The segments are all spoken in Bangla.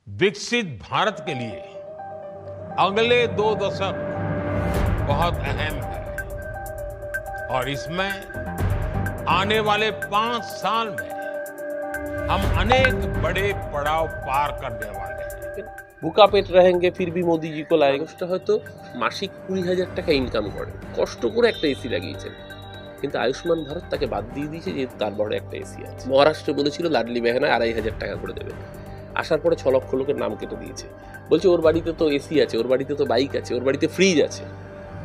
विकसित भारत के लिए अगले 2 दशक बहुत अहम है और इसमें आने वाले 5 साल में हम अनेक बड़े पड़ाव पार करने वाले हैं। भूखा पेट रहेंगे फिर भी मोदी जी को लाएंगे। হয়তো মাসিক 20,000 টাকা ইনকাম করে, কষ্ট করে একটা এসি লাগিয়েছেন, কিন্তু আয়ুষ্মান ভারত তাকে বাদ দিয়ে দিয়েছে যে তার বড় একটা এসি আছে। মহারাষ্ট্রে বলেছিল লাডলি বেহানায় 2,500 টাকা করে দেবে, আসার পরে 6 লক্ষ লোকের নাম কেটে দিয়েছে। বলছে ওর বাড়িতে তো এসি আছে, ওর বাড়িতে তো বাইক আছে, ওর বাড়িতে ফ্রিজ আছে।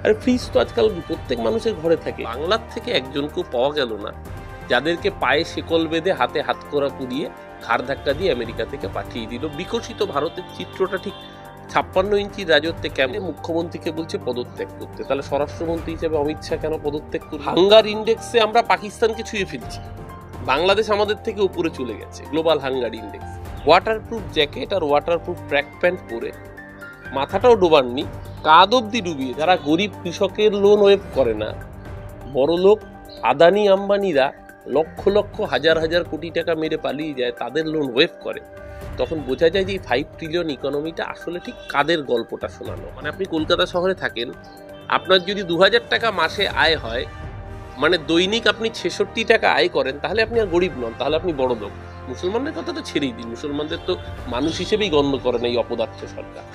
আরে ফ্রিজ তো আজকাল প্রত্যেক মানুষের ঘরে থাকে। বাংলার থেকে একজনকেও পাওয়া গেল না যাদেরকে পায়ে শিকল বেঁধে হাতে হাতকড়া পুড়িয়ে ঘাড় ধাক্কা দিয়ে আমেরিকা থেকে পাঠিয়ে দিল। বিকশিত ভারতের চিত্রটা ঠিক 56 ইঞ্চির রাজত্বে কেমন মুখ্যমন্ত্রীকে বলছে পদত্যাগ করতে, তাহলে স্বরাষ্ট্রমন্ত্রী হিসেবে অমিত শাহ কেন পদত্যাগ করবে? হাঙ্গার ইন্ডেক্সে আমরা পাকিস্তানকে ছুঁয়ে ফেলছি, বাংলাদেশ আমাদের থেকে উপরে চলে গেছে global hunger index. Waterproof jacket আর ওয়াটারপ্রুফ ট্র্যাক প্যান্ট পরে মাথাটাও ডোবাননি, কাঁধ অব্দি ডুবিয়ে যারা গরিব কৃষকের লোন ওয়েভ করে না, বড় লোক আদানি আম্বানিরা লক্ষ লক্ষ হাজার হাজার কোটি টাকা মেরে পালিয়ে যায়, তাদের লোন ওয়েভ করে, তখন বোঝা যায় যে এই 5 ট্রিলিয়ন ইকোনমিটা আসলে ঠিক কাদের গল্পটা শোনানো। মানে আপনি কলকাতা শহরে থাকেন, আপনার যদি 2,000 টাকা মাসে আয় হয়, মানে দৈনিক আপনি 66 টাকা আয় করেন, তাহলে আপনি আর গরিব নন, তাহলে আপনি বড় লোক। মুসলমানদের কথা তো ছেড়েই দিন, মুসলমানদের তো মানুষ হিসেবেই গণ্য করেন এই অপদার্থ সরকার।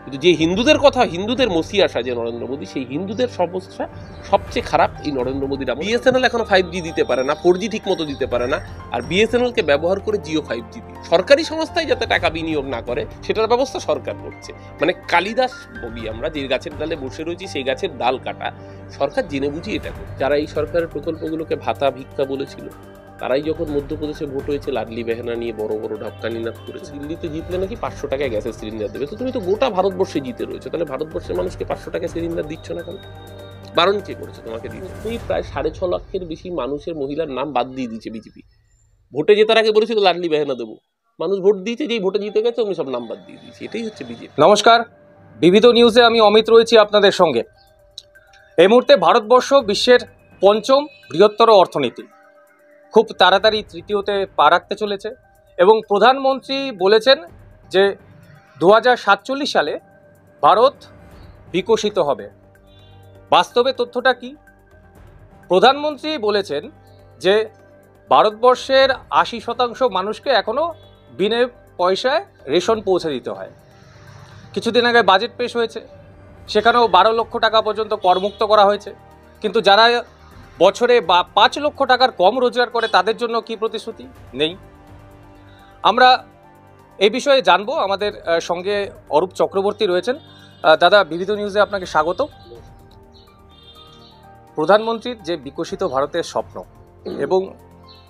কিন্তু যে হিন্দুদের কথা, হিন্দুদের মসিয়া সাজে নরেন্দ্র মোদী, সেই হিন্দুদের সমস্যা সবচেয়ে খারাপ এই নরেন্দ্র মোদীর। বিএসএনএল এখনো 5G দিতে পারে না, 4G ঠিক মতো দিতে পারে না, আর বিএসএনএল কে ব্যবহার করে জিও 5G সরকারি সংস্থায় যাতে টাকা বিনিয়োগ না করে সেটার ব্যবস্থা সরকার করছে। মানে কালিদাস বলি আমরা, যে গাছের ডালে বসে রয়েছি সেই গাছের ডাল কাটা, সরকার জেনে বুঝি এটা করে। যারা এই সরকারের প্রকল্পগুলোকে ভাতা ভিক্ষা বলেছিল, তারাই যখন মধ্যপ্রদেশে ভোট হয়েছে লাডলি বেহানা নিয়ে বড় বড় ঢাক্কানি নাচ করেছে। দিল্লিতে জিতলে নাকি 500 টাকায় গ্যাসের সিলিন্ডার দেবে। তো তুমি তো গোটা ভারতবর্ষে জিতে রয়েছে, তাহলে ভারতবর্ষের মানুষকে 500 টাকা সিলিন্ডার দিচ্ছ না কেন? বারণ কে করেছে তোমাকে দিতে? তুমি প্রায় 6.5 লক্ষের বেশি মানুষের মহিলার নাম বাদ দিয়ে দিয়েছে বিজেপি। ভোটে জেতার আগে বলেছিল লাডলি বেহানা দেবো, মানুষ ভোট দিয়েছে, যেই ভোটে জিতে গেছে উনি সব নাম বাদ দিয়ে দিয়েছে। এটাই হচ্ছে বিজেপি। নমস্কার, বিবিধ নিউজে আমি অমিত রয়েছি আপনাদের সঙ্গে। এই মুহূর্তে ভারতবর্ষ বিশ্বের 5ম বৃহত্তর অর্থনীতি, খুব তাড়াতাড়ি তৃতীয়তে পা রাখতে চলেছে এবং প্রধানমন্ত্রী বলেছেন যে 2047 সালে ভারত বিকশিত হবে। বাস্তবে তথ্যটা কি? প্রধানমন্ত্রী বলেছেন যে ভারতবর্ষের 80% মানুষকে এখনো বিনা পয়সায় রেশন পৌঁছে দিতে হয়। কিছুদিন আগে বাজেট পেশ হয়েছে, সেখানেও 12 লক্ষ টাকা পর্যন্ত করমুক্ত করা হয়েছে, কিন্তু যারা বছরে 5 লক্ষ টাকার কম রোজগার করে তাদের জন্য কি প্রতিশ্রুতি নেই? আমরা এই বিষয়ে জানবো। আমাদের সঙ্গে অরূপ চক্রবর্তী রয়েছেন। দাদা, বিবিধ নিউজে আপনাকে স্বাগত। প্রধানমন্ত্রীর যে বিকশিত ভারতের স্বপ্ন এবং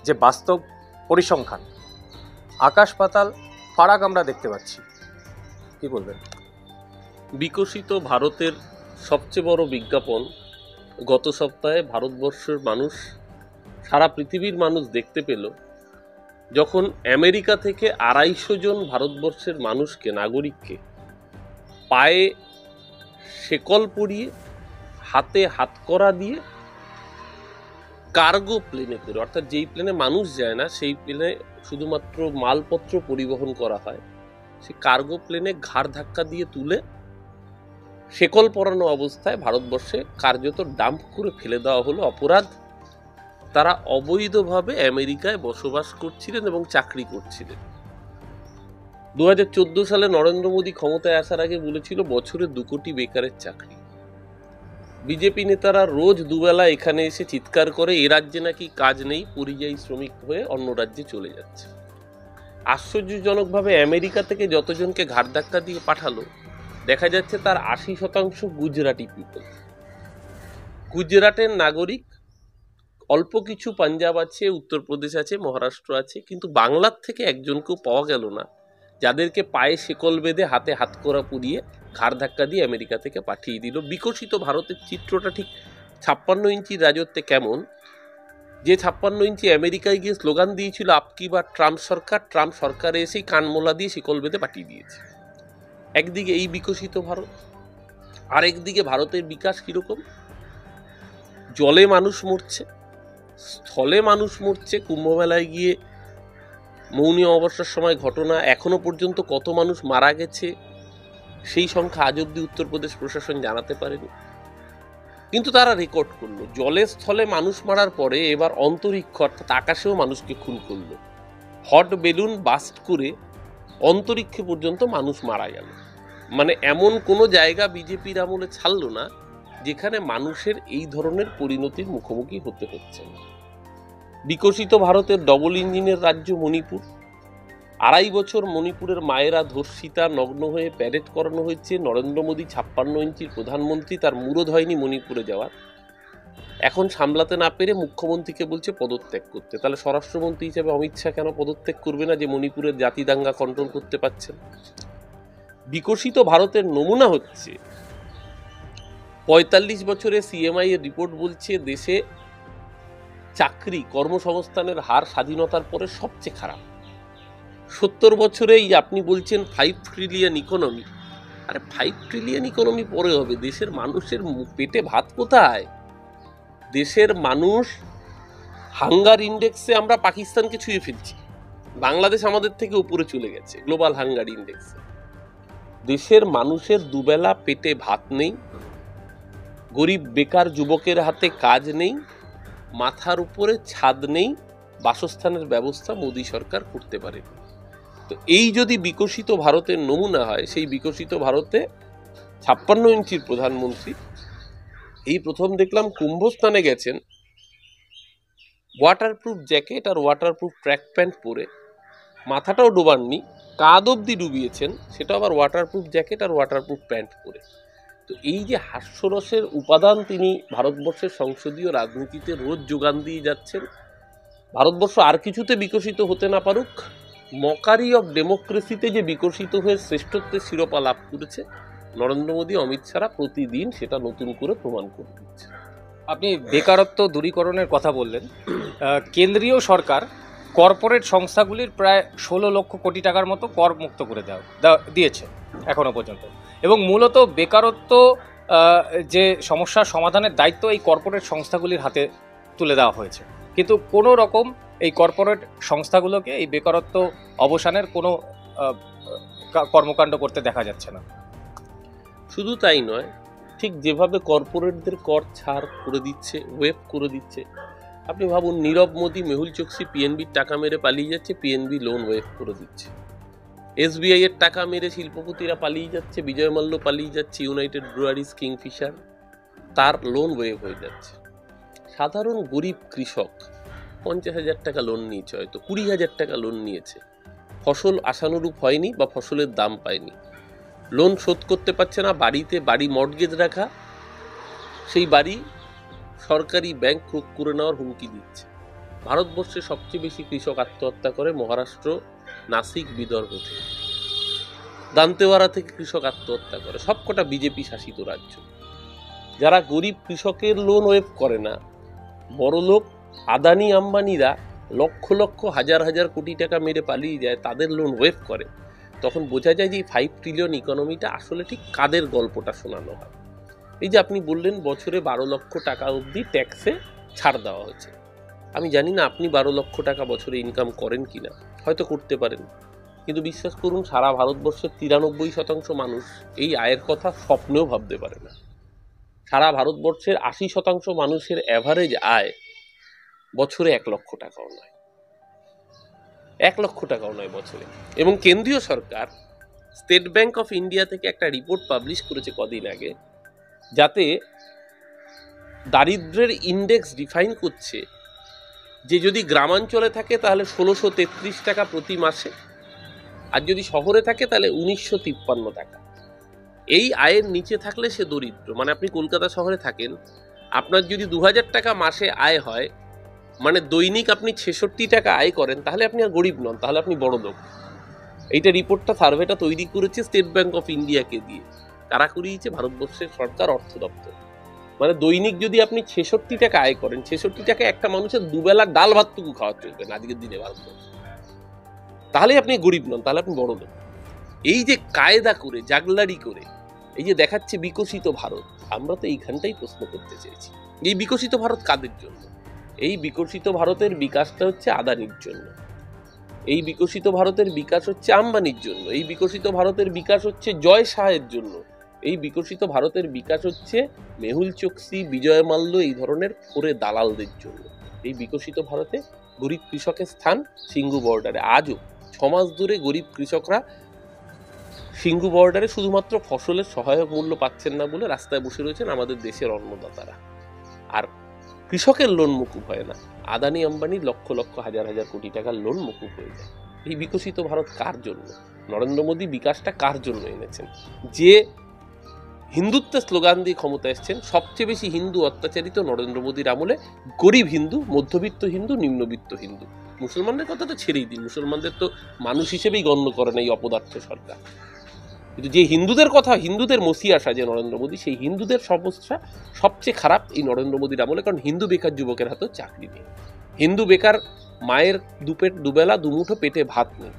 যে বাস্তব পরিসংখ্যান, আকাশ পাতাল ফারাক আমরা দেখতে পাচ্ছি, কি বলবেন? বিকশিত ভারতের সবচেয়ে বড় বিজ্ঞাপন গত সপ্তাহে ভারতবর্ষের মানুষ, সারা পৃথিবীর মানুষ দেখতে পেল, যখন আমেরিকা থেকে 250 জন ভারতবর্ষের মানুষকে, নাগরিককে পায়ে শেকল পরিয়ে হাতে হাতকড়া দিয়ে কার্গো প্লেনে করে, অর্থাৎ যেই প্লেনে মানুষ যায় না, সেই প্লেনে শুধুমাত্র মালপত্র পরিবহন করা হয়, সেই কার্গো প্লেনে ঘাড় ধাক্কা দিয়ে তুলে শেকল পরানো অবস্থায় ভারতবর্ষে কার্যত ডাম্প করে ফেলে দেওয়া হলো। অপরাধ, তারা অবৈধভাবে আমেরিকায় বসবাস করছিলেন এবং চাকরি করছিলেন। 2014 সালে নরেন্দ্র মোদী ক্ষমতায় আসার আগে বলেছিল বছরে 2 কোটি বেকারের চাকরি। বিজেপি নেতারা রোজ দুবেলা এখানে এসে চিৎকার করে এ রাজ্যে নাকি কাজ নেই, পরিযায়ী শ্রমিক হয়ে অন্য রাজ্যে চলে যাচ্ছে। আশ্চর্যজনকভাবে আমেরিকা থেকে যতজনকে ঘাড় ধাক্কা দিয়ে পাঠালো, দেখা যাচ্ছে তার 80% গুজরাটি পিপল, গুজরাটের নাগরিক। অল্প কিছু পাঞ্জাব আছে, উত্তরপ্রদেশ আছে, মহারাষ্ট্র আছে, কিন্তু বাংলার থেকে একজনকেও পাওয়া গেল না যাদেরকে পায়ে শেকল বেঁধে হাতে হাতকড়া পুড়িয়ে ঘাড় ধাক্কা দিয়ে আমেরিকা থেকে পাঠিয়ে দিল। বিকশিত ভারতের চিত্রটা ঠিক 56 ইঞ্চির রাজত্বে কেমন, যে 56 ইঞ্চি আমেরিকায় গিয়ে স্লোগান দিয়েছিল আপকি বা ট্রাম্প সরকার, ট্রাম্প সরকারে এসেই কানমোলা দিয়ে শিকল বেঁধে পাঠিয়ে দিয়েছে। একদিকে এই বিকশিত ভারত, আরেকদিকে ভারতের বিকাশ কিরকম? জলে মানুষ মরছে, স্থলে মানুষ মরছে। কুম্ভমেলায় গিয়ে মৌনী অমাবস্যার সময় ঘটনা, এখনো পর্যন্ত কত মানুষ মারা গেছে সেই সংখ্যা আজ অব্দি উত্তরপ্রদেশ প্রশাসন জানাতে পারেনি। কিন্তু তারা রেকর্ড করলো। জলে স্থলে মানুষ মারার পরে এবার অন্তরিক্ষ অর্থাৎ আকাশেও মানুষকে খুন করলো। হট বেলুন বাস্ট করে অন্তরিক্ষে পর্যন্ত মানুষ মারা গেল। মানে এমন কোনো জায়গা বিজেপির আমলে ছাড়লো না যেখানে মানুষের এই ধরনের পরিণতির মুখোমুখি হতে হচ্ছে না। বিকশিত ভারতের ডবল ইঞ্জিনের রাজ্য মণিপুর, 2.5 বছর মণিপুরের মায়েরা ধর্ষিতা নগ্ন হয়ে প্যারেড করানো হয়েছে। নরেন্দ্র মোদী 56 ইঞ্চির প্রধানমন্ত্রী, তার মুরদ হয়নি মণিপুরে যাওয়ার। এখন সামলাতে না পেরে মুখ্যমন্ত্রীকে বলছে পদত্যাগ করতে। তাহলে স্বরাষ্ট্রমন্ত্রী হিসেবে অমিত শাহ কেন পদত্যাগ করবে না, যে মণিপুরের জাতি দাঙ্গা কন্ট্রোল করতে পারছেন? বিকশিত ভারতের নমুনা হচ্ছে 45 বছরে সিএমআই এর রিপোর্ট বলছে দেশে চাকরি কর্মসংস্থানের হার স্বাধীনতার পরে সবচেয়ে খারাপ। 70 বছরেই আপনি বলছেন 5 ট্রিলিয়ন ইকোনমি। আরে 5 ট্রিলিয়ন ইকোনমি পরে হবে, দেশের মানুষের পেটে ভাত কোথায়? দেশের মানুষ হাঙ্গার ইন্ডেক্সে আমরা পাকিস্তানকে ছুঁয়ে ফেলছি। বাংলাদেশ আমাদের থেকে উপরে চলে গেছে গ্লোবাল হাঙ্গার ইন্ডেক্সে। দেশের মানুষের দুবেলা পেটে ভাত নেই, গরিব বেকার যুবকের হাতে কাজ নেই, মাথার উপরে ছাদ নেই, বাসস্থানের ব্যবস্থা মোদী সরকার করতে পারে। তো এই যদি বিকশিত ভারতের নমুনা হয়, সেই বিকশিত ভারতে 56 ইঞ্চির প্রধানমন্ত্রী এই প্রথম দেখলাম কুম্ভস্থানে গেছেন ওয়াটারপ্রুফ জ্যাকেট আর ওয়াটারপ্রুফ ট্র্যাক প্যান্ট পরে, মাথাটাও ডোবাননি, কাঁধ অব্দি ডুবিয়েছেন, সেটা আবার ওয়াটারপ্রুফ জ্যাকেট আর ওয়াটারপ্রুফ প্যান্ট পরে। তো এই যে হাস্যরসের উপাদান তিনি ভারতবর্ষের সংসদীয় রাজনীতিতে রোজ যোগান দিয়ে যাচ্ছেন, ভারতবর্ষ আর কিছুতে বিকশিত হতে না পারুক, মকারি অফ ডেমোক্রেসিতে যে বিকশিত হয়ে শ্রেষ্ঠত্বের শিরোপা লাভ করেছে নরেন্দ্র মোদী অমিত শাহ প্রতিদিন সেটা নতুন করে প্রমাণ করে দিচ্ছে। আপনি বেকারত্ব দূরীকরণের কথা বললেন। কেন্দ্রীয় সরকার কর্পোরেট সংস্থাগুলির প্রায় 16 লক্ষ কোটি টাকার মতো কর মুক্ত করে দিয়েছে এখনো পর্যন্ত, এবং মূলত বেকারত্ব যে সমস্যার সমাধানের দায়িত্ব এই কর্পোরেট সংস্থাগুলির হাতে তুলে দেওয়া হয়েছে, কিন্তু কোনো রকম এই কর্পোরেট সংস্থাগুলোকে এই বেকারত্ব অবসানের কোনো কর্মকাণ্ড করতে দেখা যাচ্ছে না। শুধু তাই নয়, ঠিক যেভাবে কর্পোরেটদের কর ছাড় করে দিচ্ছে, ওয়েভ করে দিচ্ছে, আপনি ভাবুন নীরব মোদী মেহুল চোকসি পিএনবির টাকা মেরে পালিয়ে যাচ্ছে, পিএনবি লোন ওয়েভ করে দিচ্ছে। এসবিআই এর টাকা মেরে শিল্পপতিরা পালিয়ে যাচ্ছে, বিজয় মাল্য পালিয়ে যাচ্ছে, ইউনাইটেড ব্রুয়ারিজ, কিংফিশার, তার লোন ওয়েভ হয়ে যাচ্ছে। সাধারণ গরিব কৃষক 50,000 টাকা লোন নিয়েছে, হয়তো 20,000 টাকা লোন নিয়েছে, ফসল আশানুরূপ হয়নি বা ফসলের দাম পায়নি, লোন শোধ করতে পারছে না, বাড়ি মর্টগেজ রাখা, সেই বাড়ি সরকারি ব্যাংক ক্রোক করে নেওয়ার হুমকি দিচ্ছে। ভারতবর্ষে সবচেয়ে বেশি কৃষক আত্মহত্যা করে মহারাষ্ট্র, নাসিক, বিদর্ভ থেকে, দান্তেওয়াড়া থেকে কৃষক আত্মহত্যা করে, সবকটা বিজেপি শাসিত রাজ্য। যারা গরিব কৃষকের লোন ওয়েভ করে না, বড় লোক আদানি আম্বানিরা লক্ষ লক্ষ হাজার হাজার কোটি টাকা মেরে পালিয়ে যায়, তাদের লোন ওয়েভ করে, তখন বোঝা যায় যে এই 5 ট্রিলিয়ন ইকোনমিটা আসলে ঠিক কাদের গল্পটা শোনানো হয়। এই যে আপনি বললেন বছরে 12 লক্ষ টাকা অবধি ট্যাক্সে ছাড় দেওয়া হয়েছে। আমি জানি না আপনি 12 লক্ষ টাকা বছরে ইনকাম করেন কিনা, হয়তো করতে পারেন, কিন্তু বিশ্বাস করুন সারা ভারতবর্ষের 93% মানুষ এই আয়ের কথা স্বপ্নেও ভাবতে পারে না। সারা ভারতবর্ষের 80% মানুষের অ্যাভারেজ আয় বছরে 1 লক্ষ টাকাও নয়, 1 লক্ষ টাকাও নয় বছরে। এবং কেন্দ্রীয় সরকার স্টেট ব্যাংক অফ ইন্ডিয়া থেকে একটা রিপোর্ট পাবলিশ করেছে কদিন আগে, যাতে দারিদ্র্যের ইন্ডেক্স ডিফাইন করছে যে যদি গ্রামাঞ্চলে থাকে তাহলে 1633 টাকা প্রতি মাসে, আর যদি শহরে থাকে তাহলে 1953 টাকা। এই আয়ের নিচে থাকলে সে দরিদ্র। মানে আপনি কলকাতা শহরে থাকেন, আপনার যদি 2000 টাকা মাসে আয় হয়, মানে দৈনিক আপনি 66 টাকা আয় করেন, তাহলে আপনি আর গরিব নন, তাহলে আপনি বড় লোক। এইটা রিপোর্টটা, সার্ভেটা তৈরি করেছে স্টেট ব্যাংক অফ ইন্ডিয়াকে দিয়ে। কারা করিয়েছে? ভারতবর্ষের সরকার, অর্থ দপ্তর। মানে দৈনিক যদি আপনি 66 টাকা আয় করেন, 66 টাকা একটা মানুষের দুবেলা ডাল ভাতটুকু খাওয়া চলবে না আজকের দিনে ভারতবর্ষে, তাহলে আপনি গরিব নন, তাহলে আপনি বড় লোক। এই যে কায়দা করে, জাগলারি করে এই যে দেখাচ্ছে বিকশিত ভারত, আমরা তো এইখানটাই প্রশ্ন করতে চেয়েছি, এই বিকশিত ভারত কাদের জন্য? এই বিকশিত ভারতের বিকাশটা হচ্ছে আদানির জন্য। এই বিকশিত ভারতের বিকাশ হচ্ছে আম্বানির জন্য, এই বিকশিত ভারতের বিকাশ হচ্ছে জয় শাহের জন্য, এই বিকশিত ভারতের বিকাশ হচ্ছে মেহুল চোকসি, বিজয় মাল্য এই ধরনের ফোরে দালালদের জন্য। এই বিকশিত ভারতে গরিব কৃষকের স্থান সিঙ্গু বর্ডারে। আজও 6 মাস ধরে গরিব কৃষকরা সিঙ্গু বর্ডারে শুধুমাত্র ফসলের সহায়ক মূল্য পাচ্ছেন না বলে রাস্তায় বসে রয়েছেন আমাদের দেশের অন্নদাতারা। আর কৃষকের লোন মুকুব হয় না, আদানি আম্বানির লক্ষ লক্ষ হাজার হাজার কোটি টাকার লোন মুকুব হয়ে যায়। এই বিকশিত ভারত কার জন্য? নরেন্দ্র মোদী বিকাশটা কার জন্য এনেছেন? যে হিন্দুত্বের স্লোগান দিয়ে ক্ষমতা এসছেন, সবচেয়ে বেশি হিন্দু অত্যাচারিত নরেন্দ্র মোদীর আমলে গরিব হিন্দু, মধ্যবিত্ত হিন্দু, নিম্নবিত্ত হিন্দু। মুসলমানদের কথা তো ছেড়েই দিন, মুসলমানদের তো মানুষ হিসেবেই গণ্য করেন এই অপদার্থ সরকার। কিন্তু যে হিন্দুদের কথা, হিন্দুদের মসিয়া সাজে নরেন্দ্র মোদী, সেই হিন্দুদের সমস্যা সবচেয়ে খারাপ এই নরেন্দ্র মোদীর আমলে। কারণ হিন্দু বেকার যুবকের হাতেও চাকরি নেই, হিন্দু বেকার মায়ের দুবেলা দুমুঠো পেটে ভাত নেই।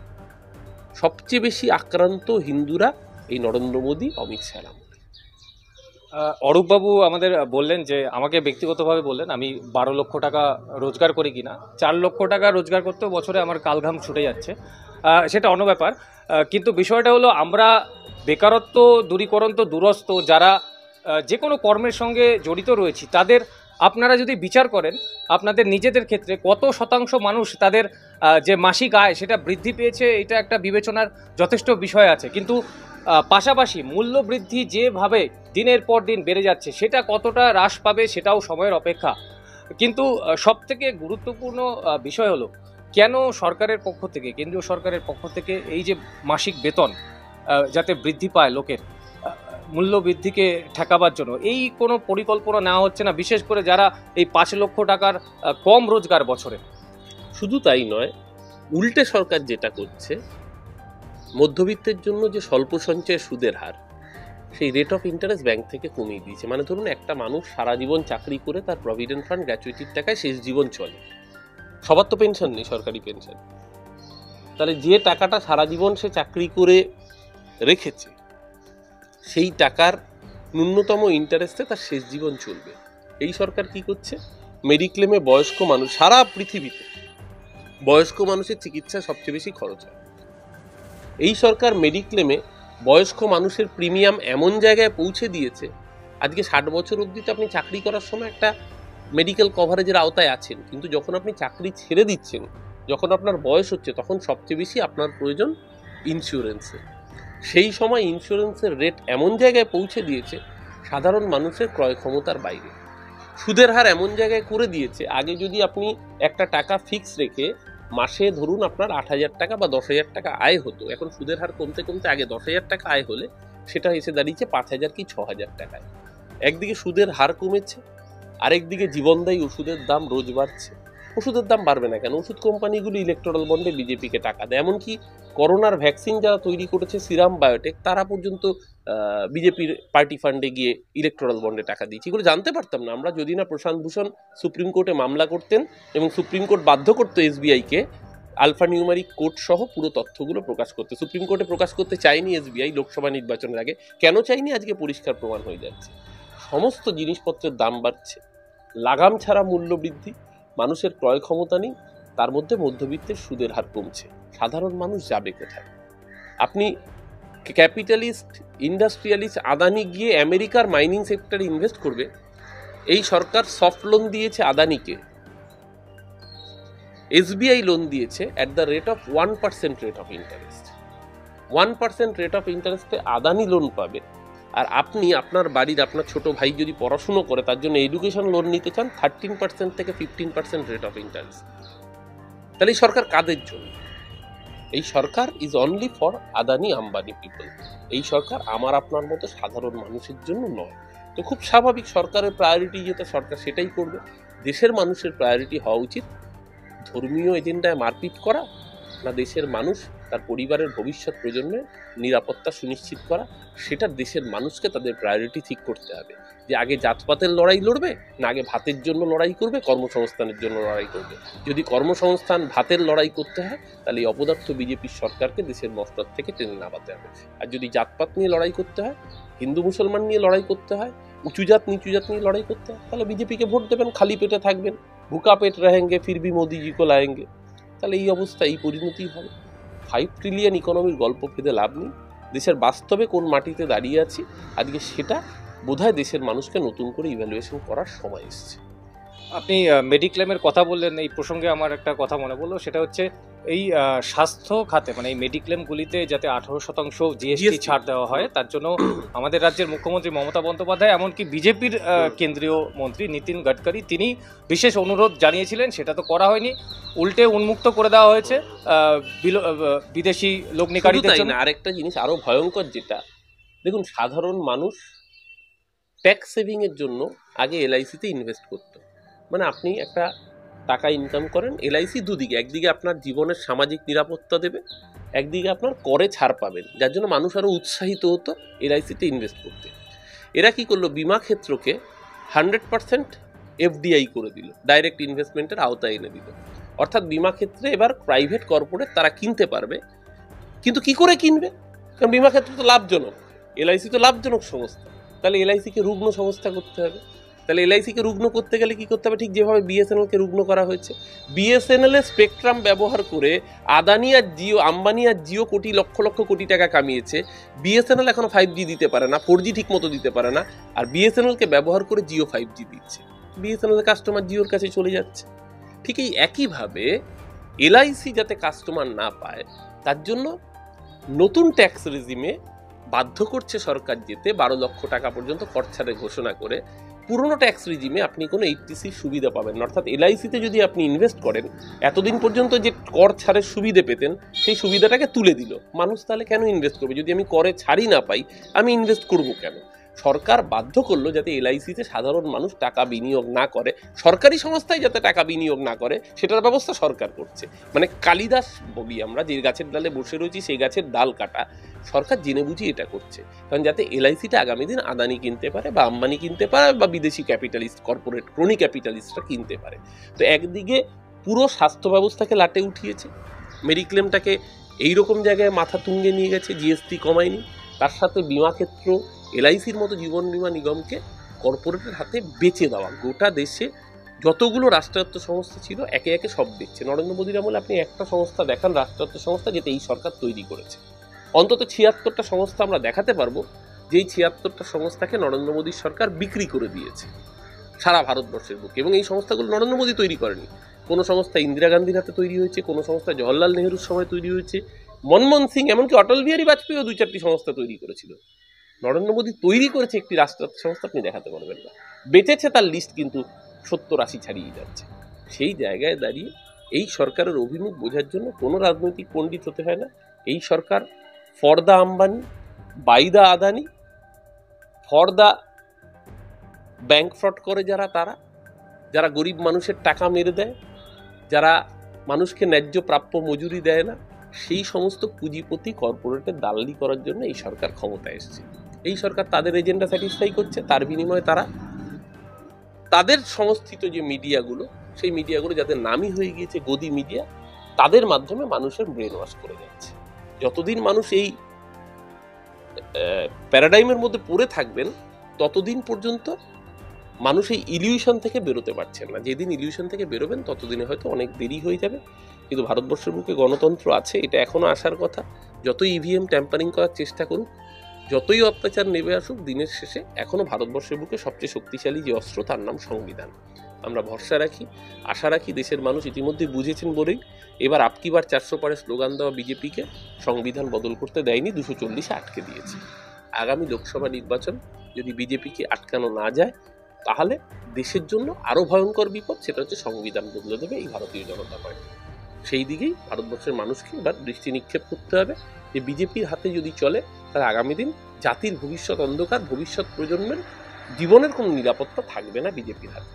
সবচেয়ে বেশি আক্রান্ত হিন্দুরা এই নরেন্দ্র মোদী, অমিত শাহ। অরূপবাবু আমাদের বললেন যে, আমাকে ব্যক্তিগতভাবে বললেন আমি 12 লক্ষ টাকা রোজগার করি কিনা। 4 লক্ষ টাকা রোজগার করতেও বছরে আমার কালঘাম ছুটে যাচ্ছে, সেটা অন্য ব্যাপার। কিন্তু বিষয়টা হলো, আমরা বেকারত্ব দূরীকরণ তো দূরস্থ, যারা যে কোনো কর্মের সঙ্গে জড়িত রয়েছি তাদের আপনারা যদি বিচার করেন আপনাদের নিজেদের ক্ষেত্রে, কত শতাংশ মানুষ তাদের যে মাসিক আয় সেটা বৃদ্ধি পেয়েছে, এটা একটা বিবেচনার যথেষ্ট বিষয় আছে। কিন্তু পাশাপাশি মূল্য বৃদ্ধি যেভাবে দিনের পর দিন বেড়ে যাচ্ছে, সেটা কতটা হ্রাস পাবে সেটাও সময়ের অপেক্ষা। কিন্তু সবথেকে গুরুত্বপূর্ণ বিষয় হলো, কেন সরকারের পক্ষ থেকে, কেন্দ্রীয় সরকারের পক্ষ থেকে এই যে মাসিক বেতন যাতে বৃদ্ধি পায় লোকের, মূল্য বৃদ্ধিকে ঠেকাবার জন্য এই কোনো পরিকল্পনা নেওয়া হচ্ছে না, বিশেষ করে যারা এই 5 লক্ষ টাকার কম রোজগার বছরে? শুধু তাই নয়, উল্টে সরকার যেটা করছে, মধ্যবিত্তের জন্য যে স্বল্প সঞ্চয়ের সুদের হার, সেই রেট অফ ইন্টারেস্ট ব্যাংক থেকে কমিয়ে দিয়েছে। মানে ধরুন, একটা মানুষ সারা জীবন চাকরি করে তার প্রভিডেন্ট ফান্ড গ্র্যাচুইটির টাকায় শেষ জীবন চলে। সবার তো পেনশন নেই, সরকারি পেনশন। তাহলে যে টাকাটা সারা জীবন সে চাকরি করে রেখেছে, সেই টাকার ন্যূনতম ইন্টারেস্টে তার শেষ জীবন চলবে। এই সরকার কি করছে? মেডিক্লেমে বয়স্ক মানুষ, সারা পৃথিবীতে বয়স্ক মানুষের চিকিৎসা সবচেয়ে বেশি খরচ হয়। এই সরকার মেডিক্লেমে বয়স্ক মানুষের প্রিমিয়াম এমন জায়গায় পৌঁছে দিয়েছে, আজকে 60 বছর অবধি তো আপনি চাকরি করার সময় একটা মেডিকেল কভারেজের আওতায় আছেন, কিন্তু যখন আপনি চাকরি ছেড়ে দিচ্ছেন, যখন আপনার বয়স হচ্ছে, তখন সবচেয়ে বেশি আপনার প্রয়োজন ইন্স্যুরেন্সের। সেই সময় ইন্স্যুরেন্সের রেট এমন জায়গায় পৌঁছে দিয়েছে সাধারণ মানুষের ক্রয় ক্ষমতার বাইরে। সুদের হার এমন জায়গায় করে দিয়েছে, আগে যদি আপনি একটা টাকা ফিক্স রেখে মাসে ধরুন আপনার 8,000 টাকা বা 10,000 টাকা আয় হতো, এখন সুদের হার কমতে কমতে আগে 10,000 টাকা আয় হলে সেটা এসে দাঁড়িয়েছে 5,000 কি 6,000 টাকায়। একদিকে সুদের হার কমেছে, আরেকদিকে জীবনদায়ী ওষুধের দাম রোজ বাড়ছে। ওষুধের দাম বাড়বে না কেন? ওষুধ কোম্পানিগুলো ইলেকট্রাল বন্ডে বিজেপিকে টাকা দেয়। এমনকি করোনার ভ্যাকসিন যারা তৈরি করেছে, সিরাম বায়োটেক, তারা পর্যন্ত বিজেপির পার্টি ফান্ডে গিয়ে ইলেকট্রাল বন্ডে টাকা দিয়েছে। এগুলো জানতে পারতাম না আমরা, যদি না প্রশান্ত ভূষণ সুপ্রিম কোর্টে মামলা করতেন এবং সুপ্রিম কোর্ট বাধ্য করতো এসবিআইকে আলফা নিউমারিক কোড সহ পুরো তথ্যগুলো প্রকাশ করতে। সুপ্রিম কোর্টে প্রকাশ করতে চায়নি এসবিআই লোকসভা নির্বাচনের আগে। কেন চাইনি? আজকে পরিষ্কার প্রমাণ হয়ে যাচ্ছে। সমস্ত জিনিসপত্রের দাম বাড়ছে, লাগাম ছাড়া মূল্য বৃদ্ধি, মানুষের ক্রয় ক্ষমতা নেই, তার মধ্যে মধ্যবিত্তের সুদের হার কমছে। সাধারণ মানুষ যাবে কোথায়? আপনি ক্যাপিটালিস্ট ইন্ডাস্ট্রিয়ালিস্ট আদানি গিয়ে আমেরিকার মাইনিং সেক্টরে ইনভেস্ট করবে, এই সরকার সফট লোন দিয়েছে আদানিকে, এসবিআই লোন দিয়েছে at the rate of 1% rate of interest. 1% rate of ইন্টারেস্টে আদানি লোন পাবে, আর আপনি আপনার বাড়ির আপনার ছোট ভাই যদি পড়াশুনো করে তার জন্য এডুকেশন লোন নিতে চান 13% থেকে 15% রেট অফ ইন্টারেস্ট। তাহলে এই সরকার কাদের জন্য? এই সরকার is only for Adani Ambani people. এই সরকার আমার আপনার মতো সাধারণ মানুষের জন্য নয়। তো খুব স্বাভাবিক, সরকারের প্রায়োরিটি যেটা, সরকার সেটাই করবে। দেশের মানুষের প্রায়োরিটি হওয়া উচিত ধর্মীয় এজেন্ডায় মারপিট করা, না দেশের মানুষ তার পরিবারের ভবিষ্যৎ প্রজন্মের নিরাপত্তা সুনিশ্চিত করা? সেটা দেশের মানুষকে তাদের প্রায়োরিটি ঠিক করতে হবে, যে আগে জাতপাতের লড়াই লড়বে, না আগে ভাতের জন্য লড়াই করবে, কর্মসংস্থানের জন্য লড়াই করবে। যদি কর্মসংস্থান ভাতের লড়াই করতে হয়, তাহলে এই অপদার্থ বিজেপির সরকারকে দেশের মস্তক থেকে টেনে নামাতে হবে। আর যদি জাতপাত নিয়ে লড়াই করতে হয়, হিন্দু মুসলমান নিয়ে লড়াই করতে হয়, উঁচু জাত নিচু জাত নিয়ে লড়াই করতে হয়, তাহলে বিজেপিকে ভোট দেবেন, খালি পেটে থাকবেন। ভুকা পেট रहेंगे फिर भी मोदी जी को लाएंगे। তাহলে এই অবস্থা, এই পরিণতি হবে। 5 ট্রিলিয়ন ইকোনমির গল্প ফেদে লাভ নেই। দেশের বাস্তবে কোন মাটিতে দাঁড়িয়ে আছি আজকে সেটা বোধহয় দেশের মানুষকে নতুন করে ইভ্যালুয়েশন করার সময় এসেছে। আপনি মেডিক্লেমের কথা বললেন, এই প্রসঙ্গে আমার একটা কথা মনে পড়লো, সেটা হচ্ছে এই স্বাস্থ্য খাতে মানে এই মেডিক্লেমগুলিতে যাতে 18% জিএসটি ছাড় দেওয়া হয়, তার জন্য আমাদের রাজ্যের মুখ্যমন্ত্রী মমতা বন্দ্যোপাধ্যায়, এমনকি বিজেপির কেন্দ্রীয় মন্ত্রী নীতিন গডকরি, তিনি বিশেষ অনুরোধ জানিয়েছিলেন। সেটা তো করা হয়নি, উল্টে উন্মুক্ত করে দেওয়া হয়েছে বিদেশি লগ্নিকারীদের জন্য। আরেকটা জিনিস আরো ভয়ঙ্কর, যেটা দেখুন, সাধারণ মানুষ ট্যাক্স সেভিং এর জন্য আগে এলআইসিতে ইনভেস্ট করতো। মানে আপনি একটা টাকা ইনকাম করেন, এলআইসি দুদিকে, একদিকে আপনার জীবনের সামাজিক নিরাপত্তা দেবে, একদিকে আপনার করে ছাড় পাবেন, যার জন্য মানুষ আরো উৎসাহিত হতো এলআইসিতে ইনভেস্ট করতে। এরা কি করলো, বিমা ক্ষেত্রকে 100% এফডিআই করে দিল, ডাইরেক্ট ইনভেস্টমেন্টের আওতায় এনে দিল। অর্থাৎ বিমা ক্ষেত্রে এবার প্রাইভেট কর্পোরেট তারা কিনতে পারবে, কিন্তু কি করে কিনবে? কারণ বিমা ক্ষেত্র তো লাভজনক, এলআইসি তো লাভজনক সংস্থা, তাহলে এলআইসিকে রুগ্ন সংস্থা করতে হবে। তাহলে এলআইসিকে রুগ্ন করতে গেলে কি করতে হবে? ঠিক যেভাবে বিএসএনএলকে রুগ্ন করা হয়েছে। বিএসএনএল এর স্পেকট্রাম ব্যবহার করে আদানি আর জিও, আম্বানি আর জিও লক্ষ লক্ষ কোটি টাকা কামিয়েছে। বিএসএনএল এখনো 5G দিতে পারে না, 4G ঠিক মতো দিতে পারে না, আর বিএসএনএলকে ব্যবহার করে জিও 5G দিচ্ছে। বিএসএনএল কাস্টমার জিওর কাছে চলে যাচ্ছে। ঠিক এই একইভাবে এলআইসি যাতে কাস্টমার না পায়, তার জন্য নতুন ট্যাক্স রেজিমে বাধ্য করছে সরকার যেতে 12 লক্ষ টাকা পর্যন্ত কর ছাড়ের ঘোষণা করে। পুরনো ট্যাক্স রিজিমে আপনি কোনো 80C সুবিধা পাবেন না। অর্থাৎ এলআইসিতে যদি আপনি ইনভেস্ট করেন, এতদিন পর্যন্ত যে কর ছাড়ের সুবিধা পেতেন সেই সুবিধাটাকে তুলে দিল। মানুষ তাহলে কেন ইনভেস্ট করবে? যদি আমি করে ছাড়ই না পাই, আমি ইনভেস্ট করব কেন? সরকার বাধ্য করলো যাতে এলআইসিতে সাধারণ মানুষ টাকা বিনিয়োগ না করে, সরকারি সংস্থায় যাতে টাকা বিনিয়োগ না করে, সেটার ব্যবস্থা সরকার করছে। মানে কালিদাস বলি আমরা, যে গাছের ডালে বসে রয়েছি সেই গাছের ডাল কাটা, সরকার জেনে বুঝি এটা করছে। কারণ যাতে এলআইসিটা আগামী দিন আদানি কিনতে পারে, বা আম্বানি কিনতে পারে, বা বিদেশি ক্যাপিটালিস্ট, কর্পোরেট ক্রনি ক্যাপিটালিস্টরা কিনতে পারে। তো একদিকে পুরো স্বাস্থ্য ব্যবস্থাকে লাটে উঠিয়েছে, মেডিক্লেমটাকে এইরকম জায়গায় মাথা তুঙ্গে নিয়ে গেছে, জিএসটি কমায়নি, তার সাথে বিমা ক্ষেত্র এলআইসির মতো জীবন বীমা নিগমকে কর্পোরেটের হাতে বেচে দেওয়া। গোটা দেশে যতগুলো রাষ্ট্রায়ত্ত সংস্থা ছিল একে একে সব দেখছে। নরেন্দ্র মোদীর আমলে আপনি একটা সংস্থা দেখান রাষ্ট্রায়ত্ত সংস্থা, যেটা এই সরকার তৈরি করেছে। অন্তত 76টা সংস্থা আমরা দেখাতে পারবো, যেই 76টা সংস্থাকে নরেন্দ্র মোদীর সরকার বিক্রি করে দিয়েছে সারা ভারতবর্ষের বুকে। এবং এই সংস্থাগুলো নরেন্দ্র মোদী তৈরি করেনি। কোনো সংস্থা ইন্দিরা গান্ধীর হাতে তৈরি হয়েছে, কোনো সংস্থা জওহরলাল নেহরুর সময় তৈরি হয়েছে, মনমোহন সিং, এমনকি অটল বিহারী বাজপেয়ীও 2-4টি সংস্থা তৈরি করেছিল। নরেন্দ্র মোদী তৈরি করেছে একটি রাষ্ট্রায়ত্ত সংস্থা আপনি দেখাতে পারবেন না। বেঁচেছে তার লিস্ট কিন্তু 70-80 ছাড়িয়ে যাচ্ছে। সেই জায়গায় দাঁড়িয়ে এই সরকারের অভিমুখ বোঝার জন্য কোনো রাজনৈতিক পণ্ডিত হতে হয় না। এই সরকার for the Ambani, by the Adani, for the bank fraud করে যারা গরিব মানুষের টাকা মেরে দেয়, যারা মানুষকে ন্যায্য প্রাপ্য মজুরি দেয় না, সেই সমস্ত পুঁজিপতি কর্পোরেটের দালালি করার জন্য এই সরকার ক্ষমতায় এসেছে। এই সরকার তাদের এজেন্ডা স্যাটিসফাই করছে, তার বিনিময়ে তারা তাদের সংস্থিত যে মিডিয়াগুলো, সেই মিডিয়াগুলো যাদের নামই হয়ে গিয়েছে গদি মিডিয়া, তাদের মাধ্যমে মানুষের ব্রেন ওয়াশ করে যাচ্ছে। যতদিন মানুষ এই প্যারাডাইমের মধ্যে পড়ে থাকবেন, ততদিন পর্যন্ত মানুষ এই ইলিউশন থেকে বেরোতে পারছেন না। যেদিন ইলিউশন থেকে বেরোবেন ততদিনে হয়তো অনেক দেরি হয়ে যাবে। কিন্তু ভারতবর্ষের বুকে গণতন্ত্র আছে, এটা এখনো আসার কথা। যতই ইভিএম ট্যাম্পারিং করার চেষ্টা করুক, যতই অত্যাচার নেমে আসুক, দিনের শেষে এখনো ভারতবর্ষের বুকে সবচেয়ে শক্তিশালী যে অস্ত্র, তার নাম সংবিধান। আমরা ভরসা রাখি, আশা রাখি দেশের মানুষ ইতিমধ্যে বুঝেছেন বলেই এবার আপকি বার 400 পারে স্লোগান দেওয়া বিজেপিকে সংবিধান বদল করতে দেয়নি, 240-এ আটকে দিয়েছে। আগামী লোকসভা নির্বাচন যদি বিজেপিকে আটকানো না যায়, তাহলে দেশের জন্য আরো ভয়ঙ্কর বিপদ, সেটা হচ্ছে সংবিধান বদলে দেবে এই ভারতীয় জনতা পার্টি। সেই দিকেই ভারতবর্ষের মানুষকে এবার দৃষ্টি নিক্ষেপ করতে হবে যে বিজেপির হাতে যদি চলে, তাহলে আগামী দিন জাতির ভবিষ্যৎ অন্ধকার, ভবিষ্যৎ প্রজন্মের জীবনের কোনো নিরাপত্তা থাকবে না বিজেপির হাতে।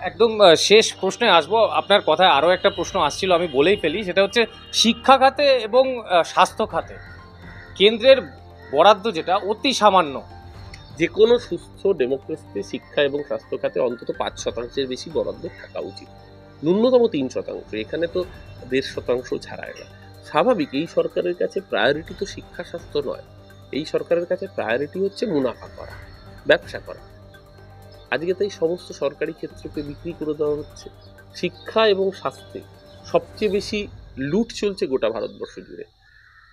একদম শেষ প্রশ্নে আসবো। আপনার কথায় আরও একটা প্রশ্ন আসছিল, আমি বলেই ফেলি। সেটা হচ্ছে শিক্ষা খাতে এবং স্বাস্থ্য খাতে কেন্দ্রের বরাদ্দ যেটা অতি সামান্য। যে কোনো সুস্থ ডেমোক্রেসিতে শিক্ষা এবং স্বাস্থ্য খাতে অন্তত 5% বেশি বরাদ্দ থাকা উচিত, ন্যূনতম 3%। এখানে তো 1.5% ছাড়ায় না। স্বাভাবিক, এই সরকারের কাছে প্রায়োরিটি তো শিক্ষা স্বাস্থ্য নয়, এই সরকারের কাছে প্রায়োরিটি হচ্ছে মুনাফা করা, ব্যবসা করা। আজকে তাই সমস্ত সরকারি ক্ষেত্রকে বিক্রি করে দেওয়া হচ্ছে। শিক্ষা এবং স্বাস্থ্যে সবচেয়ে বেশি লুট চলছে গোটা ভারতবর্ষ জুড়ে।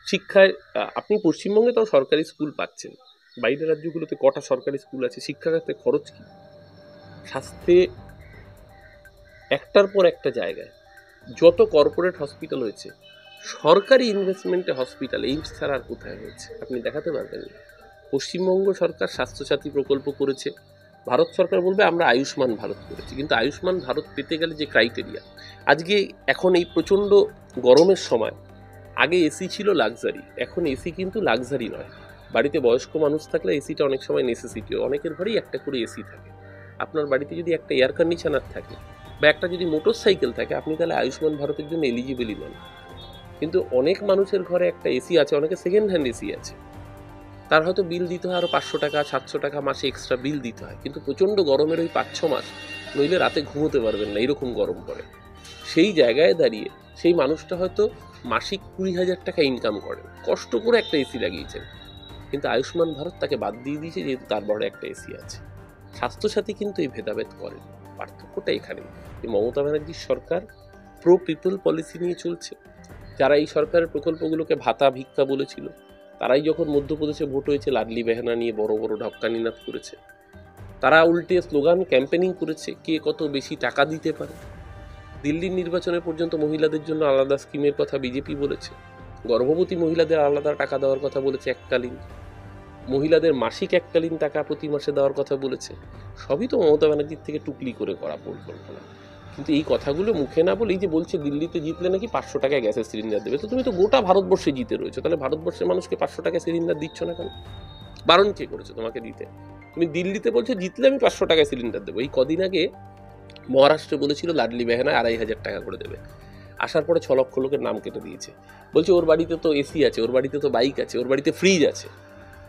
শিক্ষায় আপনি পশ্চিমবঙ্গে তাও সরকারি স্কুল পাচ্ছেন, বাইরের রাজ্যগুলোতে কটা সরকারি স্কুল আছে? শিক্ষাখাতে খরচ কি? স্বাস্থ্যে একটার পর একটা জায়গায় যত কর্পোরেট হসপিটাল হয়েছে, সরকারি ইনভেস্টমেন্টে হসপিটাল এইমস ছাড়া আর কোথায় হয়েছে আপনি দেখাতে পারবেন না। পশ্চিমবঙ্গ সরকার স্বাস্থ্যসাথী প্রকল্প করেছে, ভারত সরকার বলবে আমরা আয়ুষ্মান ভারত করেছি, কিন্তু আয়ুষ্মান ভারত পেতে গেলে যে ক্রাইটেরিয়া, আজকে এখন এই প্রচণ্ড গরমের সময় আগে এসি ছিল লাক্সারি, এখন এসি কিন্তু লাক্সারি নয়। বাড়িতে বয়স্ক মানুষ থাকলে এসিটা অনেক সময় নেসেসিটিও, অনেকের ঘরেই একটা করে এসি থাকে। আপনার বাড়িতে যদি একটা এয়ার কন্ডিশনার থাকে বা একটা যদি মোটর সাইকেল থাকে, আপনি তাহলে আয়ুষ্মান ভারতের জন্য এলিজিবলই নন। কিন্তু অনেক মানুষের ঘরে একটা এসি আছে, অনেকে সেকেন্ড হ্যান্ড এসি আছে, তার হয়তো বিল দিতে হয় আরও 500 টাকা 700 টাকা মাসে এক্সট্রা বিল দিতে হয়, কিন্তু প্রচণ্ড গরমের ওই 5-6 মাস নইলে রাতে ঘুমোতে পারবেন না, এরকম গরম পড়ে। সেই জায়গায় দাঁড়িয়ে সেই মানুষটা হয়তো মাসিক 20,000 টাকা ইনকাম করেন, কষ্ট করে একটা এসি লাগিয়েছেন, কিন্তু আয়ুষ্মান ভারত তাকে বাদ দিয়ে দিয়েছে যেহেতু তার বড় একটা এসি আছে। স্বাস্থ্যসাথী কিন্তু এই ভেদাভেদ করেন, পার্থক্যটা এখানেই। এই মমতা ব্যানার্জির সরকার প্রো পিপল পলিসি নিয়ে চলছে। যারা এই সরকারের প্রকল্পগুলোকে ভাতা ভিক্ষা বলেছিল, তারাই যখন মধ্যপ্রদেশে ভোট হয়েছে লাডলি বেহানা নিয়ে বড় বড় ঢক্কানিনাদ করেছে। তারা উল্টে স্লোগান ক্যাম্পেনিং করেছে কে কত বেশি টাকা দিতে পারে। দিল্লির নির্বাচনে পর্যন্ত মহিলাদের জন্য আলাদা স্কিমের কথা বিজেপি বলেছে, গর্ভবতী মহিলাদের আলাদা টাকা দেওয়ার কথা বলেছে, এককালীন মহিলাদের মাসিক এককালীন টাকা প্রতি মাসে দেওয়ার কথা বলেছে। সবই তো মমতা ব্যানার্জির থেকে টুকলি করে করা পরিকল্পনা। কিন্তু এই কথাগুলো মুখে না বলে এই যে বলছে দিল্লিতে জিতলে নাকি 500 টাকায় গ্যাসের সিলিন্ডার দেবে, তো তুমি তো গোটা ভারতবর্ষে জিতে রয়েছে, তাহলে ভারতবর্ষের মানুষকে 500 টাকায় সিলিন্ডার দিচ্ছ না কেন? বারণ কে করেছে তোমাকে দিতে? তুমি দিল্লিতে বলছো জিতলে আমি 500 টাকায় সিলিন্ডার দেবো। এই কদিন আগে মহারাষ্ট্রে বলেছিল লাডলি বেহানায় 2,500 টাকা করে দেবে, আসার পরে 6 লক্ষ লোকের নাম কেটে দিয়েছে। বলছে ওর বাড়িতে তো এসি আছে, ওর বাড়িতে তো বাইক আছে, ওর বাড়িতে ফ্রিজ আছে।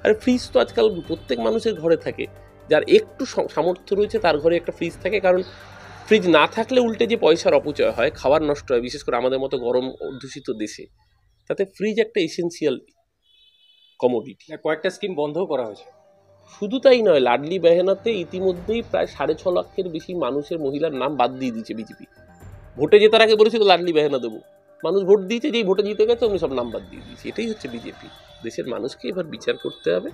আরে ফ্রিজ তো আজকাল প্রত্যেক মানুষের ঘরে থাকে, যার একটু সামর্থ্য রয়েছে তার ঘরে একটা ফ্রিজ থাকে, কারণ ফ্রিজ না থাকলে উল্টে যে পয়সার অপচয় হয়, খাবার নষ্ট হয়, বিশেষ করে আমাদের মতো গরম অধ্যুষিত দেশে, তাতে ফ্রিজ একটা এসেন্সিয়াল কমোডিটি। কয়েকটা স্কিম বন্ধও করা হয়েছে। শুধু তাই নয়, লাডলি বেহানাতে ইতিমধ্যেই প্রায় 6.5 লাখের বেশি মানুষের মহিলার নাম বাদ দিয়ে দিয়েছে বিজেপি। ভোটে জেতার আগে বলেছিল লাডলি বেহানা দেবো, মানুষ ভোট দিয়েছে, যেই ভোটে জিতে গেছে অমনি সব নাম বাদ দিয়ে দিয়েছে। এটাই হচ্ছে বিজেপি। দেশের মানুষকে এবার বিচার করতে হবে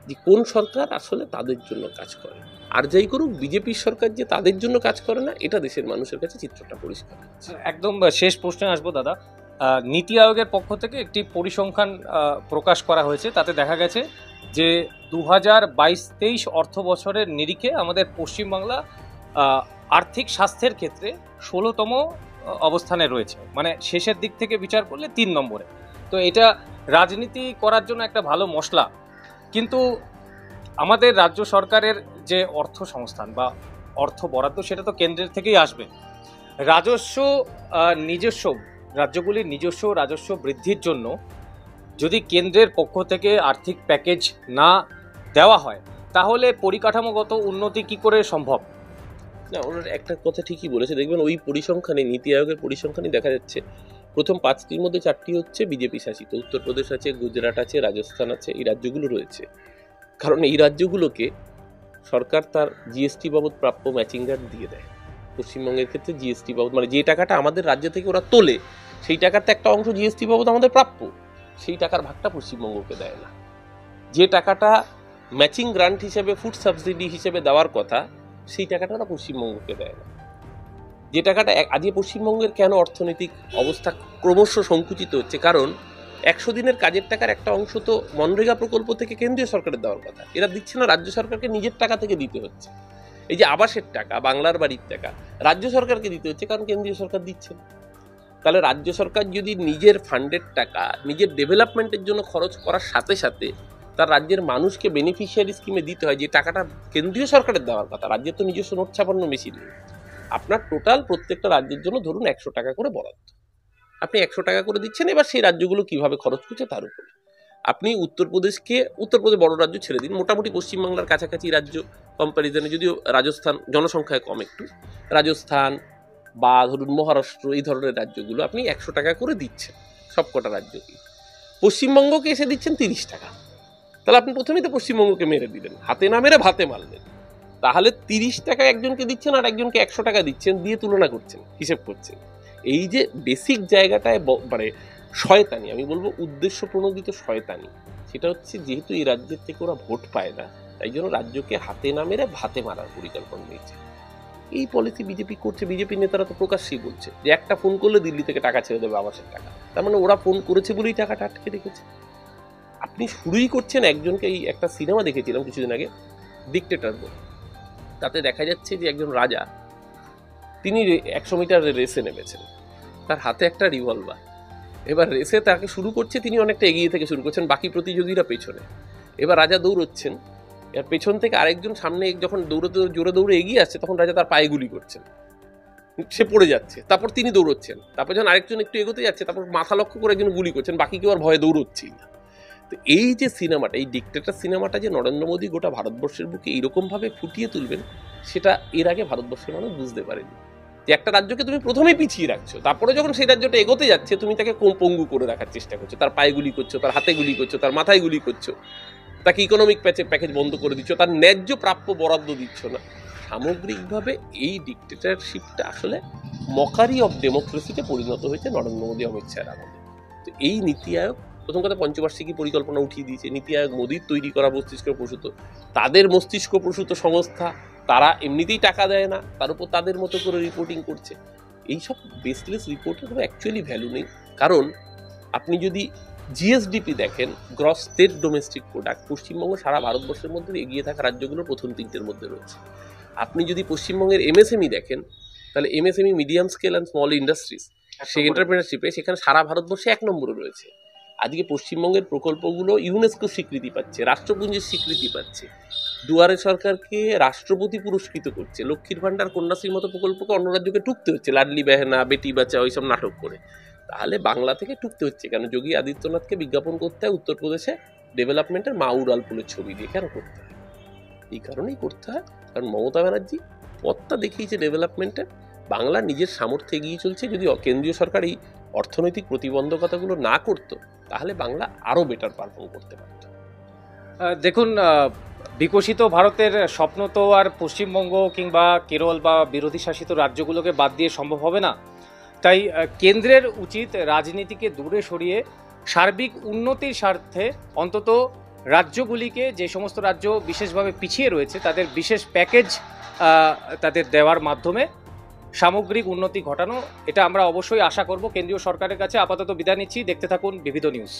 যে কোন সরকার আসলে তাদের জন্য কাজ করে, আর যাই করুক বিজেপির সরকার যে তাদের জন্য কাজ করে না, এটা দেশের মানুষের কাছে চিত্রটা পরিষ্কার। একদম শেষ প্রশ্নে আসবো দাদা। নীতি আয়োগের পক্ষ থেকে একটি পরিসংখ্যান প্রকাশ করা হয়েছে, তাতে দেখা গেছে যে 2022-23 অর্থ বছরের নিরিখে আমাদের পশ্চিমবাংলা আর্থিক স্বাস্থ্যের ক্ষেত্রে 16তম অবস্থানে রয়েছে, মানে শেষের দিক থেকে বিচার করলে 3 নম্বরে। তো এটা রাজনীতি করার জন্য একটা ভালো মশলা, কিন্তু আমাদের রাজ্য সরকারের যে অর্থ সংস্থান বা অর্থ বরাদ্দ সেটা তো কেন্দ্রের থেকেই আসবে। রাজস্ব রাজ্যগুলির নিজস্ব রাজস্ব বৃদ্ধির জন্য যদি কেন্দ্রের পক্ষ থেকে আর্থিক প্যাকেজ না দেওয়া হয়, তাহলে পরিকাঠামোগত উন্নতি কি করে সম্ভব? না, ওনার একটা কথা ঠিকই বলেছে। দেখবেন ওই পরিসংখ্যানে, নীতি আয়োগের পরিসংখ্যানে দেখা যাচ্ছে প্রথম 5টির মধ্যে 4টি হচ্ছে বিজেপি শাসিত। উত্তরপ্রদেশ আছে, গুজরাট আছে, রাজস্থান আছে, এই রাজ্যগুলো রয়েছে। কারণ এই রাজ্যগুলোকে সরকার তার জিএসটি বাবদ প্রাপ্য ম্যাচিং গ্রান্ট দিয়ে দেয়। পশ্চিমবঙ্গের ক্ষেত্রে জিএসটি বাবদ, মানে যে টাকাটা আমাদের রাজ্য থেকে ওরা তোলে, সেই টাকার তো একটা অংশ জিএসটি বাবদ আমাদের প্রাপ্য, সেই টাকার ভাগটা পশ্চিমবঙ্গকে দেয় না। যে টাকাটা ম্যাচিং গ্রান্ট হিসেবে, ফুড সাবসিডি হিসেবে দেওয়ার কথা, সেই টাকাটা ওরা পশ্চিমবঙ্গকে দেয় না। যে টাকাটা আজকে পশ্চিমবঙ্গের কেন অর্থনৈতিক অবস্থা ক্রমশ সংকুচিত হচ্ছে, কারণ 100 দিনের কাজের টাকার একটা অংশ তো মনরেগা প্রকল্প থেকে কেন্দ্রীয় সরকারের দেওয়ার কথা, এরা দিচ্ছে না, রাজ্য সরকারকে নিজের টাকা থেকে দিতে হচ্ছে। এই যে আবাসের টাকা, বাংলার বাড়ির টাকা রাজ্য সরকারকে দিতে হচ্ছে, কারণ কেন্দ্রীয় সরকার দিচ্ছে না। তাহলে রাজ্য সরকার যদি নিজের ফান্ডের টাকা নিজের ডেভেলপমেন্টের জন্য খরচ করার সাথে সাথে তার রাজ্যের মানুষকে বেনিফিশিয়ারি স্কিমে দিতে হয়, যে টাকাটা কেন্দ্রীয় সরকারের দেওয়ার কথা, রাজ্যের তো নিজস্ব নোট ছাপান্ন মেশিন নেই। আপনার টোটাল প্রত্যেকটা রাজ্যের জন্য ধরুন 100 টাকা করে বরাদ্দ, আপনি 100 টাকা করে দিচ্ছেন। এবার সেই রাজ্যগুলো কিভাবে খরচ করছে তার উপরে আপনি উত্তরপ্রদেশ বড় রাজ্য ছেড়ে দিন, মোটামুটি পশ্চিমবাংলার কাছাকাছি রাজ্য কম্প্যারিজনে, যদিও রাজস্থান জনসংখ্যায় কম একটু, রাজস্থান বা ধরুন মহারাষ্ট্র, এই ধরনের রাজ্যগুলো আপনি 100 টাকা করে দিচ্ছেন সবকটা রাজ্যকে। পশ্চিমবঙ্গকে এসে দিচ্ছেন 30 টাকা। তাহলে আপনি প্রথমেই তো পশ্চিমবঙ্গকে মেরে দিলেন, হাতে না মেরে ভাতে মারলেন। তাহলে 30 টাকা একজনকে দিচ্ছেন আর একজনকে 100 টাকা দিচ্ছেন, দিয়ে তুলনা করছেন, হিসেব করছেন। এই যে বেসিক জায়গাটায় মানে শয়তানি, আমি বলবো উদ্দেশ্য প্রণোদিত শয়তানি, সেটা হচ্ছে যেহেতু এই রাজ্যের থেকে ওরা ভোট পায় না, তাই জন্য রাজ্যকে হাতে না মেরে ভাতে মারার পরিকল্পনা নিয়েছে। এই পলিসি বিজেপি করছে। বিজেপি নেতারা তো প্রকাশ্যেই বলছে যে একটা ফোন করলে দিল্লি থেকে টাকা ছেড়ে দেবে, আবাসের টাকা। তার মানে ওরা ফোন করেছে বলেই টাকাটা আটকে রেখেছে। আপনি শুরুই করছেন একজনকে, এই একটা সিনেমা দেখেছিলাম কিছুদিন আগে, ডিক্টেটর বলে, তাতে দেখা যাচ্ছে যে একজন রাজা, তিনি 100 মিটার রেসে নেমেছেন, তার হাতে একটা রিভলভার। এবার রেসে তাকে শুরু করছে, তিনি অনেকটা এগিয়ে থেকে শুরু করছেন, বাকি প্রতিযোগীরা পেছনে। এবার রাজা দৌড়চ্ছেন, এর পেছন থেকে আরেকজন সামনে যখন দৌড়তে জোরে দৌড়ে এগিয়ে আসছে, তখন রাজা তার পায়ে গুলি করছেন, সে পড়ে যাচ্ছে। তারপর তিনি দৌড়চ্ছেন, তারপর যখন আরেকজন একটু এগোতে যাচ্ছে, তারপর মাথা লক্ষ্য করে একজন গুলি করছেন, বাকি কেউ আর ভয়ে দৌড়চ্ছেই না। তো এই যে সিনেমাটা, এই ডিক্টেটর সিনেমাটা যে নরেন্দ্র মোদী গোটা ভারতবর্ষের বুকে এইরকম ভাবে ফুটিয়ে তুলবেন, সেটা এর আগে ভারতবর্ষের মানুষ বুঝতে পারেনি। যে একটা রাজ্যকে তুমি প্রথমেই পিছিয়ে রাখছো, তারপরে যখন সেই রাজ্যটা এগোতে যাচ্ছে, তুমি তাকে পঙ্গু করে রাখার চেষ্টা করছো, তার পায়ে গুলি করছো, তার হাতে গুলি করছো, তার মাথায় গুলি করছো, তাকে ইকোনমিক প্যাকেজ বন্ধ করে দিচ্ছ, তার ন্যায্য প্রাপ্য বরাদ্দ দিচ্ছ না। সামগ্রিকভাবে এই ডিক্টেটরশিপটা আসলে মকারি অফ ডেমোক্রেসিতে পরিণত হয়েছে নরেন্দ্র মোদী অমিত শাহের আমলে। তো এই নীতি আয়োগ প্রথম কথা পঞ্চবার্ষিকী পরিকল্পনা উঠিয়ে দিয়েছে। নীতি আয়োগ মোদীর তৈরি করা মস্তিষ্ক প্রসূত, তাদের মস্তিষ্ক প্রসূত সংস্থা, তারা এমনিতেই টাকা দেয় না, তার উপর তাদের মতো করে রিপোর্টিং করছে। এইসব বেসলেস রিপোর্টের কোনো অ্যাকচুয়ালি ভ্যালু নেই। কারণ আপনি যদি জিএসডিপি দেখেন, gross state domestic product, Paschimbanga সারা ভারতবর্ষের মধ্যে এগিয়ে থাকা রাজ্যগুলোর প্রথম 3টের মধ্যে রয়েছে। আপনি যদি পশ্চিমবঙ্গের এমএসএমই দেখেন, তাহলে MSME medium scale and small industries, সেই এন্টারপ্রেনারশিপে সেখানে সারা ভারতবর্ষে 1 নম্বরে রয়েছে। আজকে পশ্চিমবঙ্গের প্রকল্পগুলো ইউনেস্কো স্বীকৃতি পাচ্ছে, রাষ্ট্রপুঞ্জের স্বীকৃতি পাচ্ছে, দুয়ারে সরকারকে রাষ্ট্রপতি পুরস্কৃত করছে, লক্ষ্মীর ভান্ডার, কন্যাশ্রীর মতো প্রকল্পকে অন্য রাজ্যকে টুকতে হচ্ছে, লাডলি বেহেনা, বেটি বাঁচাও এইসব নাটক করে। তাহলে বাংলা থেকে টুকতে হচ্ছে কেন? যোগী আদিত্যনাথকে বিজ্ঞাপন করতে হয় উত্তরপ্রদেশে ডেভেলপমেন্টের মা উড়াল ফুলের ছবি দিয়ে। কেন করতে হয়? এই কারণেই করতে হয়, কারণ মমতা ব্যানার্জি পথটা দেখিয়েছে ডেভেলপমেন্টের। বাংলা নিজের সামর্থ্যে এগিয়ে চলছে। যদি কেন্দ্রীয় সরকার এই অর্থনৈতিক প্রতিবন্ধকতাগুলো না করতো, তাহলে বাংলা আরও বেটার পারফর্ম করতে পারত। দেখুন, বিকশিত ভারতের স্বপ্ন তো আর পশ্চিমবঙ্গ কিংবা কেরল বা বিরোধী শাসিত রাজ্যগুলোকে বাদ দিয়ে সম্ভব হবে না। তাই কেন্দ্রের উচিত রাজনীতিকে দূরে সরিয়ে সার্বিক উন্নতির স্বার্থে অন্তত রাজ্যগুলিকে, যে সমস্ত রাজ্য বিশেষভাবে পিছিয়ে রয়েছে, তাদের বিশেষ প্যাকেজ তাদের দেওয়ার মাধ্যমে সামগ্রিক উন্নতি ঘটানো, এটা আমরা অবশ্যই আশা করব কেন্দ্রীয় সরকারের কাছে। আপাতত বিদায় নিচ্ছি, দেখতে থাকুন বিবিধ নিউজ।